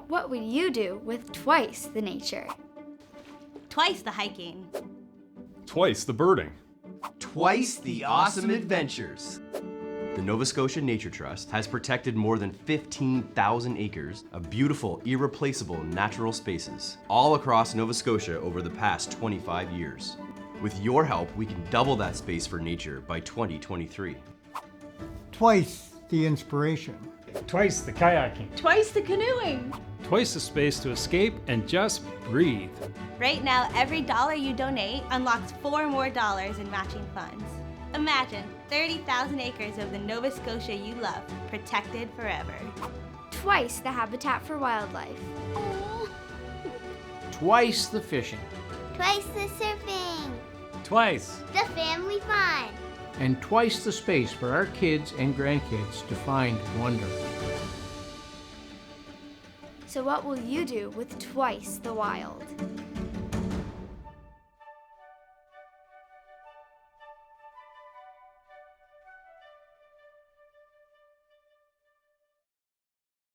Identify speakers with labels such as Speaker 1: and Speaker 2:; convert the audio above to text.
Speaker 1: What would you do with twice the nature?
Speaker 2: Twice the hiking.
Speaker 3: Twice the birding.
Speaker 4: Twice the awesome adventures. The Nova Scotia Nature Trust has protected more than 15,000 acres of beautiful, irreplaceable natural spaces all across Nova Scotia over the past 25 years. With your help, we can double that space for nature by 2023.
Speaker 5: Twice the inspiration.
Speaker 6: Twice the kayaking.
Speaker 2: Twice the canoeing.
Speaker 3: Twice the space to escape and just breathe.
Speaker 2: Right now, every dollar you donate unlocks $4 more in matching funds. Imagine 30,000 acres of the Nova Scotia you love, protected forever.
Speaker 1: Twice the habitat for wildlife.
Speaker 7: Twice the fishing.
Speaker 8: Twice the surfing.
Speaker 6: Twice.
Speaker 8: The family fun.
Speaker 7: And twice the space for our kids and grandkids to find wonder.
Speaker 1: So what will you do with twice the wild?